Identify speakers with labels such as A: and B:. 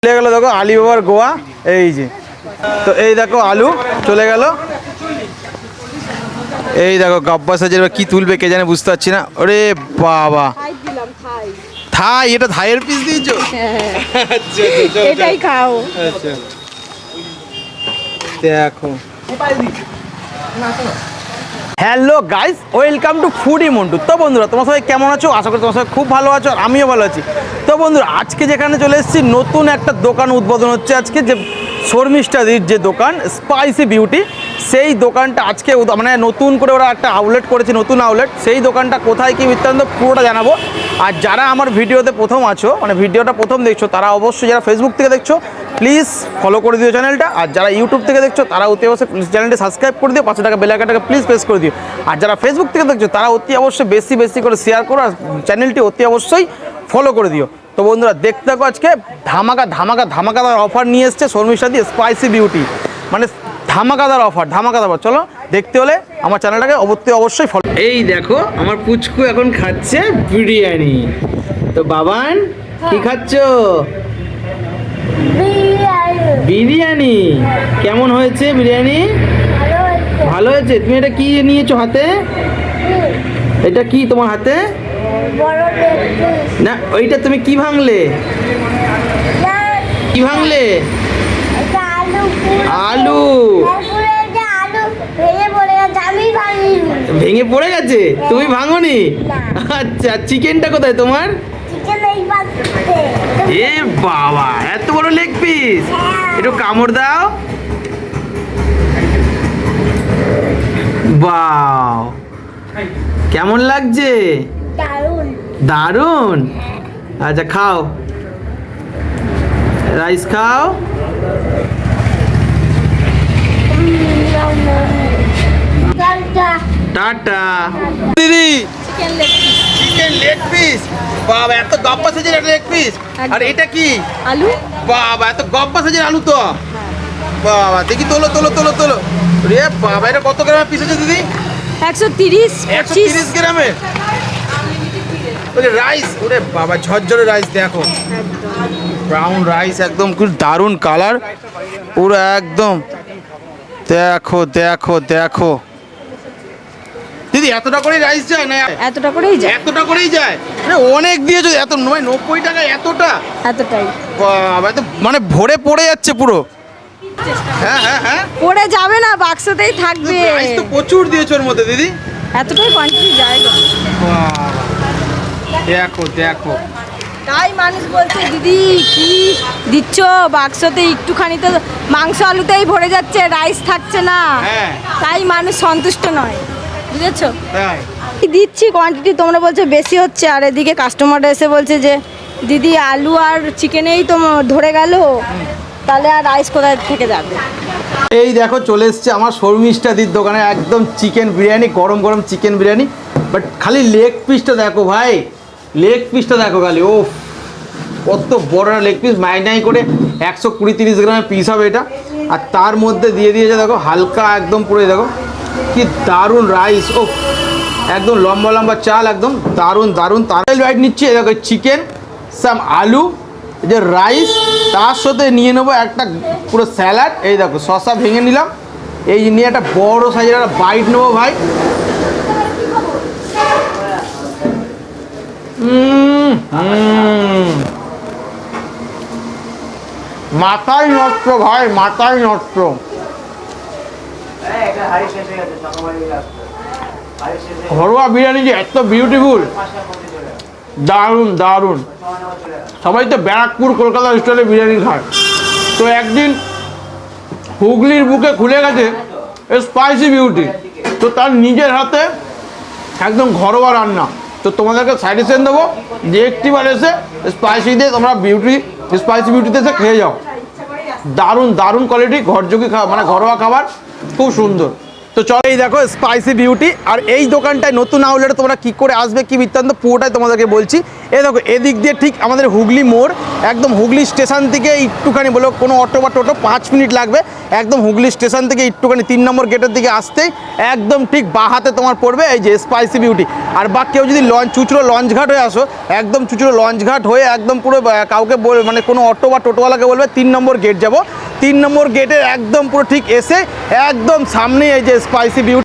A: চলে গেল দেখো আলিবাবার গোয়া। এই যে তো এই দেখো আলু চলে গেল। এই দেখো গাব্বা সাজের কি তুলবে কে জানে, বুঝতে পারছি না। ওরে বাবা, থাই, এটা থাইয়ের পিস দিয়েছো? আচ্ছা
B: এটাই খাও।
A: আচ্ছা দেখো। Hello guys, welcome to foodie Montu. তো বন্ধুরা তোমার সবাই কেমন আছো? আশা করি তোমার সবাই খুব ভালো আছো, আর আমিও ভালো আছি। তো বন্ধুরা আজকে যেখানে চলে এসেছি, নতুন একটা দোকান উদ্বোধন হচ্ছে আজকে, যে শর্মিষ্ঠাদির যে দোকান স্পাইসি বিউটি, সেই দোকানটা আজকে মানে নতুন করে ওরা একটা আউটলেট করেছে, নতুন আউটলেট। সেই দোকানটা কোথায় কি বৃত্তান্ত পুরোটা জানাবো। আর যারা আমার ভিডিওতে প্রথম আছো, মানে ভিডিওটা প্রথম দেখছো, তারা অবশ্যই, যারা ফেসবুক থেকে দেখছো প্লিজ ফলো করে দিও চ্যানেলটা, আর যারা ইউটিউব থেকে দেখছো তারা অতি অবশ্যই চ্যানেলটি সাবস্ক্রাইব করে দিও, 5 টাকা বেল আইকনটাকে প্লিজ প্রেস করে দিও। আর যারা ফেসবুক থেকে দেখছো তারা অতি অবশ্যই বেশি বেশি করে শেয়ার করো, আর চ্যানেলটি অতি অবশ্যই ফলো করে দিও। তো বন্ধুরা দেখতে থাকো, আজকে ধামাকাদার অফার নিয়ে এসছে শর্মিষ্ঠাদি স্পাইসি বিউটি, মানে ধামাকাদার অফার। চলো দেখতে হলে আমার চ্যানেলটাকে অবশ্যই ফলো। এই দেখো আমার পুচকু এখন খাচ্ছে বিরিয়ানি। তো বাবান কি খাচ্ছ? বিরিয়ানি কেমন হয়েছে? বিরিয়ানি ভালো হয়েছে। তুমি এটা কি নিয়েছো হাতে? এটা কি তোমার হাতে? না, ওইটা তুমি কি ভাঙলে? কি ভাঙলে? আলু ভেঙে পড়ে গেছে, তুমি ভাঙনি? আচ্ছা, চিকেনটা কোথায় তোমার? এ বাবা, এত বড় লেগ পিস! একটু কামড় দাও। বাও, কেমন লাগছে? দারুন। আচ্ছা খাও, রাইস খাও। টাটা দিদি। চিকেন লেগ পিস, বাবা এত গপ্পা সাইজের একটা লেগ পিস। আর এটা কি?
B: আলু।
A: বাবা এত গপ্পা সাইজের আলু তো। বাবা দেখি, তোলো। রে বাবা, এটা কত গ্রামের পিস আছে দিদি?
B: 130
A: গ্রামের। ওরে রাইস, ওরে বাবা ঝরঝরে রাইস, দেখো ব্রাউন রাইস, একদম খুব দারুণ কালার পুরো একদম। দেখো দিদি, এতটা করেই রাইস যায় না?
B: এতটা করেই যায়।
A: অনেক দিয়েছো, এত 90 টাকা
B: এতটাই।
A: বাবা, এত মানে ভরে পড়ে যাচ্ছে পুরো। হ্যাঁ
B: পড়ে যাবে না, বাক্সতেই থাকবে।
A: রাইস তো প্রচুর দিয়েছো ওর মধ্যে দিদি।
B: এতটাই কোয়ান্টিটি যায়।
A: দেখো
B: তাই মানুষ বলছে, দিদি কি দিচ্ছ বাক্সতে, একটুখানি তো মাংস আলুতেই ভরে যাচ্ছে, রাইস থাকছে না। তাই মানুষ সন্তুষ্ট নয়, বুঝেছো? দিচ্ছি কোয়ান্টিটি, তোমরা বলছো বেশি হচ্ছে, আর এদিকে কাস্টমাররা এসে বলছে যে দিদি আলু আর চিকেনেই তো ধরে গেল, তাহলে আর রাইস কোথায় থেকে যাবে।
A: এই দেখো চলে এসছে আমার শর্মিষ্ঠাদির দোকানে একদম চিকেন বিরিয়ানি, গরম চিকেন বিরিয়ানি। বাট খালি লেগ পিসটা দেখো ভাই, লেগ পিসটা দেখো খালি। ও কত বড় লেগ পিস, মাইনাই করে 120-30 গ্রামের পিস হবে এটা। আর তার মধ্যে দিয়ে দিয়েছে দেখো হালকা একদম পুরো, দেখো কি দারুণ রাইস। ও একদম লম্বা চাল, একদম দারুণ। তার রাইট নিচ্ছে, দেখো চিকেন, সাম আলু, যে রাইস, তার সাথে নিয়ে নেবো একটা পুরো স্যালাড। এই দেখো শসা ভেঙে নিলাম, এই নিয়ে একটা বড় সাইজের একটা বাইট নেবো ভাই। মাথায় নষ্ট ভাই, মাথায় নষ্ট। ঘরোয়া বিরিয়ানি যে এত বিউটিফুল, দারুণ। সবাই তো ব্যারাকপুর কলকাতা স্টাইলে বিরিয়ানি খায়, তো একদিন হুগলির বুকে খুলে গেছে স্পাইসি বিউটি, তো তার নিজের হাতে একদম ঘরোয়া রান্না। তো তোমাদেরকে সাজেশন দেবো যে একটিবার এসে স্পাইসি দিয়ে তোমরা স্পাইসি বিউটিতে এসে খেয়ে যাও। দারুণ কোয়ালিটি, ঘরযোগী মানে ঘরোয়া খাবার, খুব সুন্দর। তো চলো এই দেখো স্পাইসি বিউটি, আর এই দোকানটায় নতুন আউটলেটে তোমরা কি করে আসবে কি বৃত্তান্ত পুরোটাই তোমাদেরকে বলছি। এই দেখো এদিক দিয়ে ঠিক আমাদের হুগলি মোড়, একদম হুগলি স্টেশন থেকে একটুখানি বলো কোনো অটো বা টোটো 5 মিনিট লাগবে, একদম হুগলি স্টেশন থেকে একটুখানি 3 নম্বর গেটের দিকে আসতেই একদম ঠিক বাঁ হাতে তোমার পড়বে এই যে স্পাইসি বিউটি। আর বা কেউ যদি চুচড়ো লঞ্চঘাট হয়ে আসো, একদম চুচড়ো লঞ্চঘাট হয়ে একদম পুরো কাউকে মানে কোনো অটো বা টোটোওয়ালাকে বলবে 3 নম্বর গেট যাব, 3 নম্বর গেটের একদম পুরো ঠিক এসে একদম সামনে এই যে স্পাইসি বিউটি।